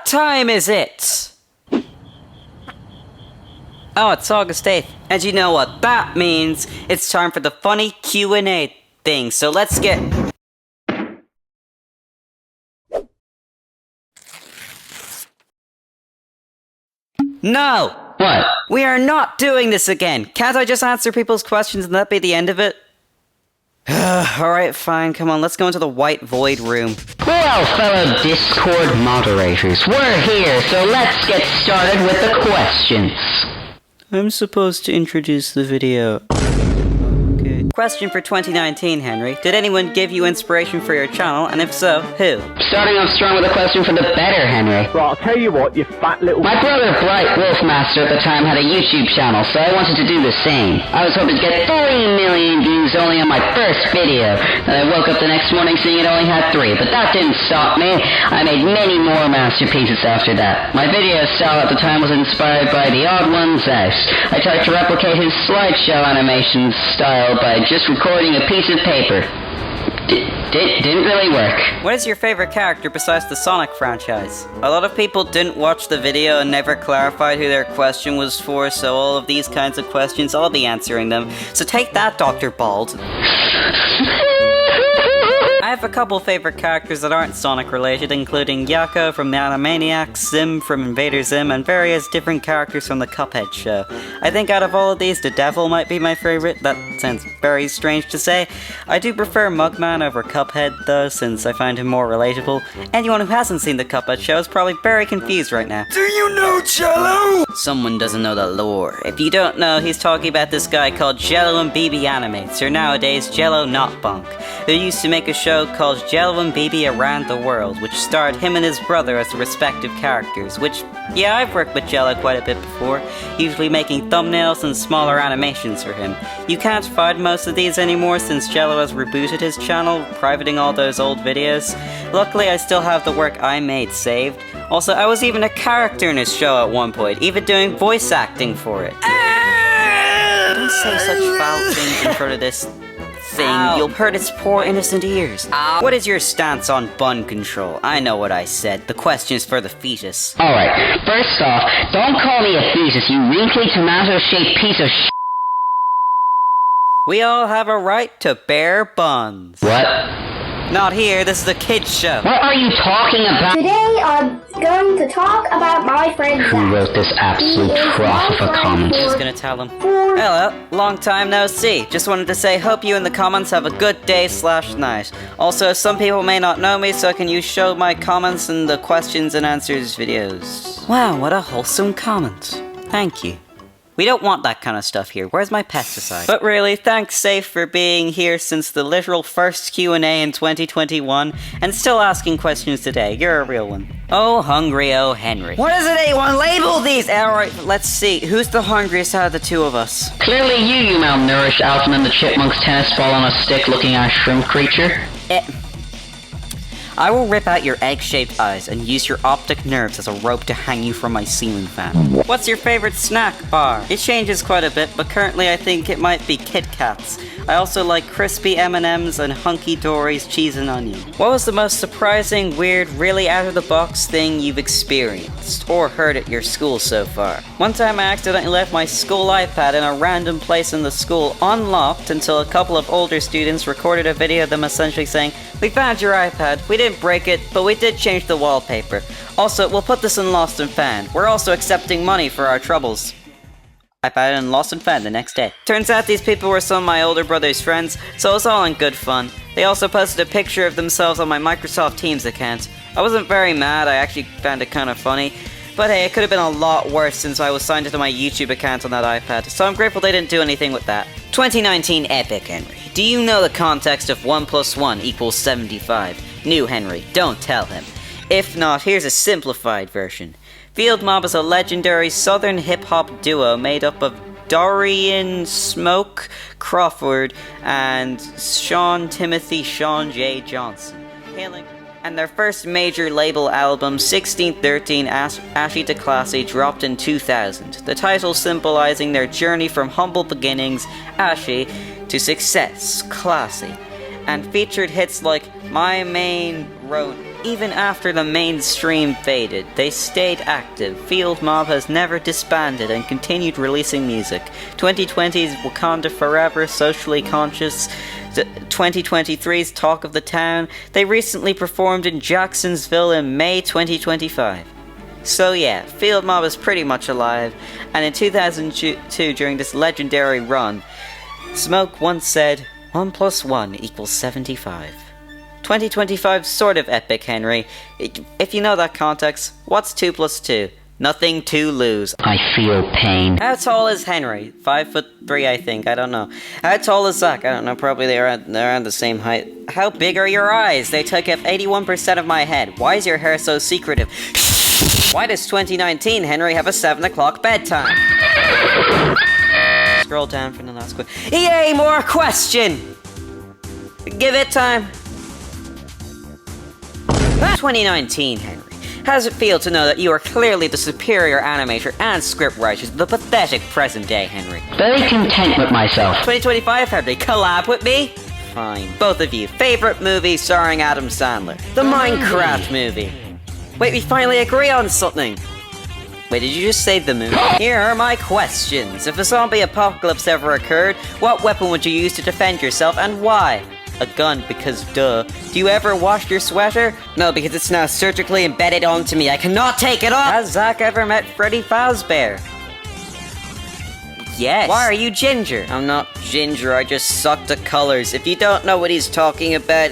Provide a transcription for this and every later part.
What time is it? Oh, it's August 8th. And you know what that means? It's time for the funny Q&A thing, so let's get... No! What? We are not doing this again! Can't I just answer people's questions and that be the end of it? Alright, fine, come on, let's go into the white void room. Well, fellow Discord moderators, we're here, so let's get started with the questions. I'm supposed to introduce the video. Okay. Question for 2019, Henry. Did anyone give you inspiration for your channel, and if so, who? Starting off strong with a question for the better Henry. Well, I'll tell you what, you fat little... My brother, Bright Wolfmaster, at the time had a YouTube channel, so I wanted to do the same. I was hoping to get 3 million views only on my first video. And I woke up the next morning seeing it only had 3, but that didn't stop me. I made many more masterpieces after that. My video style at the time was inspired by The Odd Ones Out. I tried to replicate his slideshow animation style by just recording a piece of paper. Didn't really work. What is your favorite character besides the Sonic franchise? A lot of people didn't watch the video and never clarified who their question was for, so all of these kinds of questions, I'll be answering them. So take that, Dr. Bald. I have a couple favorite characters that aren't Sonic related, including Yakko from the Animaniacs, Zim from Invader Zim, and various different characters from the Cuphead show. I think out of all of these, the Devil might be my favorite. That sounds very strange to say. I do prefer Mugman over Cuphead though, since I find him more relatable. Anyone who hasn't seen the Cuphead show is probably very confused right now. Do you know Jello? Someone doesn't know the lore. If you don't know, he's talking about this guy called Jello and BB Animates, or nowadays Jello Not Bunk, who used to make a show called Jello and BB Around the World, which starred him and his brother as the respective characters, which, yeah, I've worked with Jello quite a bit before, usually making thumbnails and smaller animations for him. You can't find most of these anymore since Jello has rebooted his channel, privating all those old videos. Luckily, I still have the work I made saved. Also, I was even a character in his show at one point, even doing voice acting for it. Don't say such foul things in front of this thing. Ow. You'll hurt its poor innocent ears. Ow. What is your stance on bun control? I know what I said. The question is for the fetus. Alright, first off, don't call me a fetus, you wrinkly tomato-shaped piece of sh**. We all have a right to bare buns. What? Not here, this is a kid's show. What are you talking about? Today I'm going to talk about my friend Zach. Who wrote this absolute trough of a comment? Just gonna tell him. Hello, long time no see. Just wanted to say hope you in the comments have a good day/night. Also, some people may not know me, so I can use show my comments in the questions and answers videos. Wow, what a wholesome comment. Thank you. We don't want that kind of stuff here. Where's my pesticide? But really, thanks Safe for being here since the literal first Q&A in 2021 and still asking questions today. You're a real one. Oh, hungry, oh, Henry. What is it, anyone? Label these! Alright, let's see. Who's the hungriest out of the two of us? Clearly you malnourished Alton and the Chipmunk's tennis ball on a stick looking at a shrimp creature. I will rip out your egg-shaped eyes and use your optic nerves as a rope to hang you from my ceiling fan. What's your favorite snack bar? It changes quite a bit, but currently I think it might be Kit Kats. I also like crispy M&Ms and Hunky Dory's cheese and onion. What was the most surprising, weird, really out-of-the-box thing you've experienced or heard at your school so far? One time I accidentally left my school iPad in a random place in the school unlocked until a couple of older students recorded a video of them essentially saying, "We found your iPad. We didn't break it, but we did change the wallpaper. Also, we'll put this in Lost and Found. We're also accepting money for our troubles." I found it in Lost and Found the next day. Turns out these people were some of my older brother's friends, so it was all in good fun. They also posted a picture of themselves on my Microsoft Teams account. I wasn't very mad, I actually found it kind of funny. But hey, it could have been a lot worse since I was signed into my YouTube account on that iPad, so I'm grateful they didn't do anything with that. 2019 Epic Henry. Do you know the context of 1 + 1 = 75? New Henry, don't tell him. If not, here's a simplified version. Field Mob is a legendary southern hip-hop duo made up of Dorian Smoke Crawford and Sean J. Johnson. And their first major label album, 1613 Ashy to Classy, dropped in 2000. The title symbolizing their journey from humble beginnings, ashy, to success, classy. and featured hits like My Main Road. Even after the mainstream faded, they stayed active. Field Mob has never disbanded and continued releasing music. 2020's Wakanda Forever, Socially Conscious, 2023's Talk of the Town. They recently performed in Jacksonville in May 2025. So yeah, Field Mob is pretty much alive, and in 2002, during this legendary run, Smoke once said, 1 + 1 = 75. 2025's sort of epic, Henry. If you know that context, what's 2 + 2? Nothing to lose. I feel pain. How tall is Henry? 5'3", I think. I don't know. How tall is Zach? I don't know. Probably they're around the same height. How big are your eyes? They take up 81% of my head. Why is your hair so secretive? Why does 2019 Henry have a 7 o'clock bedtime? Scroll down for the last question. Yay, more question! Give it time. 2019 Henry. How does it feel to know that you are clearly the superior animator and scriptwriter to the pathetic present day Henry? Very content with myself. 2025 Henry, collab with me? Fine. Both of you, favorite movie starring Adam Sandler? The Minecraft movie. Wait, we finally agree on something. Wait, did you just say the movie? Here are my questions. If a zombie apocalypse ever occurred, what weapon would you use to defend yourself and why? A gun, because duh. Do you ever wash your sweater? No, because it's now surgically embedded onto me. I cannot take it off! Has Zach ever met Freddy Fazbear? Yes. Why are you ginger? I'm not ginger, I just suck the colors. If you don't know what he's talking about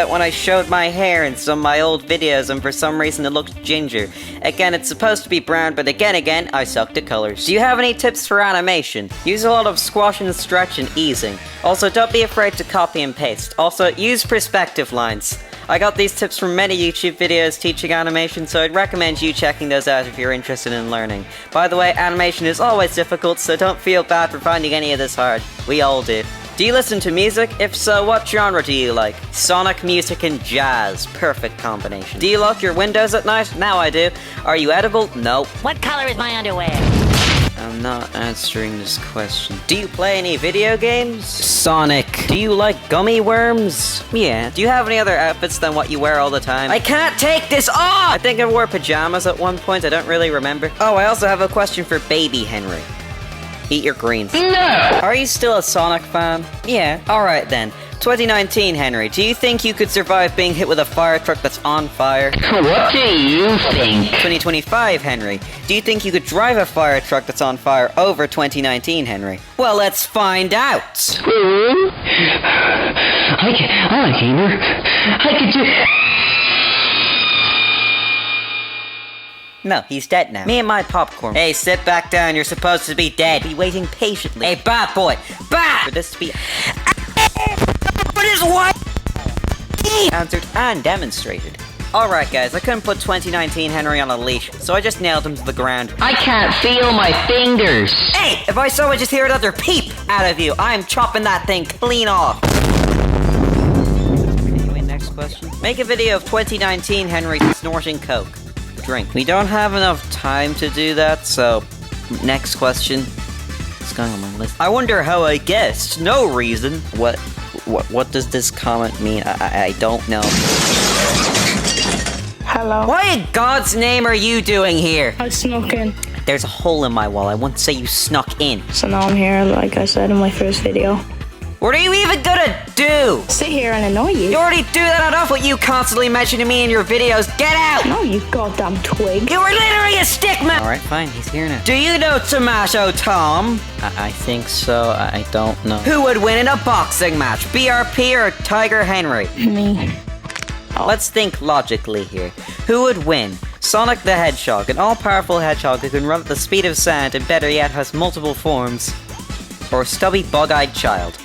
when I showed my hair in some of my old videos and for some reason it looked ginger. Again, it's supposed to be brown, but again, I suck the colors. Do you have any tips for animation? Use a lot of squash and stretch and easing. Also, don't be afraid to copy and paste. Also, use perspective lines. I got these tips from many YouTube videos teaching animation, so I'd recommend you checking those out if you're interested in learning. By the way, animation is always difficult, so don't feel bad for finding any of this hard. We all do. Do you listen to music? If so, what genre do you like? Sonic music and jazz. Perfect combination. Do you lock your windows at night? Now I do. Are you edible? No. What color is my underwear? I'm not answering this question. Do you play any video games? Sonic. Do you like gummy worms? Yeah. Do you have any other outfits than what you wear all the time? I can't take this off! I think I wore pajamas at one point, I don't really remember. Oh, I also have a question for baby Henry. Eat your greens. No! Are you still a Sonic fan? Yeah. Alright then. 2019 Henry, do you think you could survive being hit with a fire truck that's on fire? What do you think? 2025 Henry, do you think you could drive a fire truck that's on fire over 2019 Henry? Well, let's find out! I gamer. I could do... No, he's dead now. Me and my popcorn. Hey, sit back down, you're supposed to be dead. Be waiting patiently. Hey, bad boy, bad! For this to be... What is what? Answered and demonstrated. Alright guys, I couldn't put 2019 Henry on a leash, so I just nailed him to the ground. I can't feel my fingers. Hey, if I so would just hear another peep out of you, I'm chopping that thing clean off. Anyway, next question. Make a video of 2019 Henry snorting coke. Drink. We don't have enough time to do that, so next question. What's going on my list? I wonder how I guessed. No reason. What does this comment mean? I don't know. Hello. What in God's name are you doing here? I snuck in. There's a hole in my wall. I wouldn't say you snuck in. So now I'm here, like I said in my first video. What are you even gonna do? Sit here and annoy you. You already do that enough with you constantly mentioning me in your videos. Get out! No, you goddamn twig. You were literally a stickman! Alright, fine, he's here now. Do you know Tomato Tom? I think so, I don't know. Who would win in a boxing match? BRP or Tiger Henry? Me. Let's think logically here. Who would win? Sonic the Hedgehog, an all-powerful hedgehog who can run at the speed of sound and better yet has multiple forms. Or Stubby Bug-Eyed Child?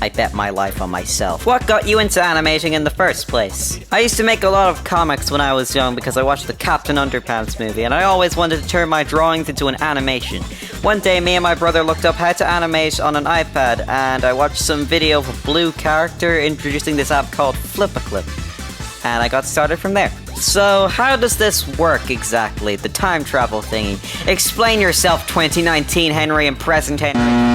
I bet my life on myself. What got you into animating in the first place? I used to make a lot of comics when I was young because I watched the Captain Underpants movie and I always wanted to turn my drawings into an animation. One day me and my brother looked up how to animate on an iPad and I watched some video of a blue character introducing this app called Flip-A-Clip. And I got started from there. So, how does this work exactly? The time travel thingy. Explain yourself, 2019 Henry and present Henry.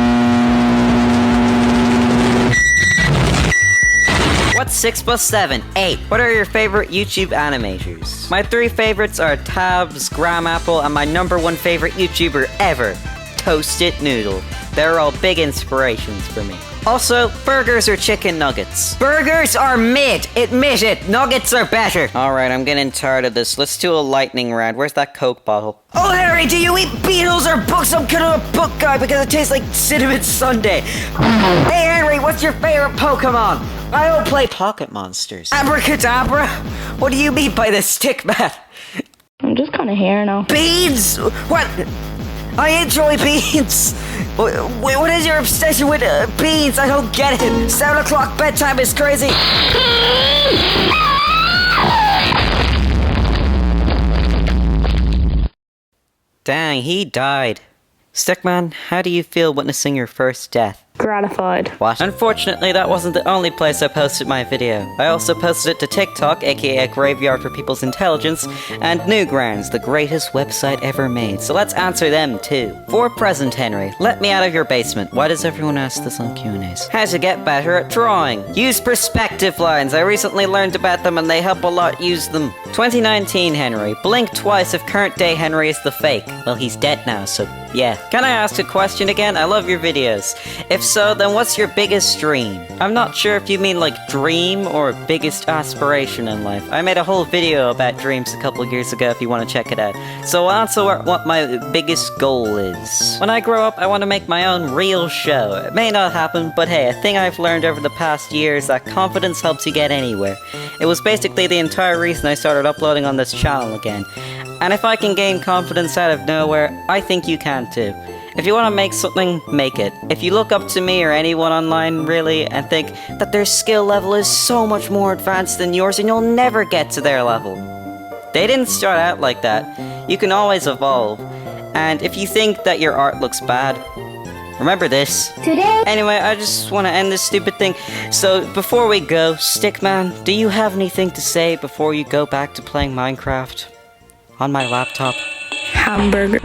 6 plus 7, 8. What are your favorite YouTube animators? My 3 favorites are Tabs, Gramapple, and my #1 favorite YouTuber ever, Toasted Noodle. They're all big inspirations for me. Also, burgers or chicken nuggets? Burgers are mid! Admit it! Nuggets are better! Alright, I'm getting tired of this. Let's do a lightning round. Where's that Coke bottle? Oh, Harry, do you eat beetles or books? I'm kind of a book guy because it tastes like cinnamon sundae. Hey, Henry, what's your favorite Pokemon? I don't play Pocket Monsters. Abracadabra? What do you mean by the stick man? I'm just kind of here now. Beans? What? I enjoy beans. What is your obsession with beans? I don't get it. 7 o'clock bedtime is crazy. Dang, he died. Stickman, how do you feel witnessing your first death? Gratified. What? Unfortunately, that wasn't the only place I posted my video. I also posted it to TikTok, aka a graveyard for people's intelligence, and Newgrounds, the greatest website ever made. So let's answer them too. For present, Henry, let me out of your basement. Why does everyone ask this on Q&As? How to get better at drawing. Use perspective lines. I recently learned about them and they help a lot. Use them. 2019, Henry. Blink twice if current day Henry is the fake. Well, he's dead now, so yeah. Can I ask a question again? I love your videos. If so, then what's your biggest dream? I'm not sure if you mean like dream or biggest aspiration in life. I made a whole video about dreams a couple years ago if you want to check it out. So I'll answer what my biggest goal is. When I grow up, I want to make my own real show. It may not happen, but hey, a thing I've learned over the past year is that confidence helps you get anywhere. It was basically the entire reason I started uploading on this channel again. And if I can gain confidence out of nowhere, I think you can too. If you want to make something, make it. If you look up to me or anyone online, really, and think that their skill level is so much more advanced than yours and you'll never get to their level. They didn't start out like that. You can always evolve. And if you think that your art looks bad, remember this. Today, Anyway, I just want to end this stupid thing. So, before we go, Stickman, do you have anything to say before you go back to playing Minecraft? On my laptop? Hamburger.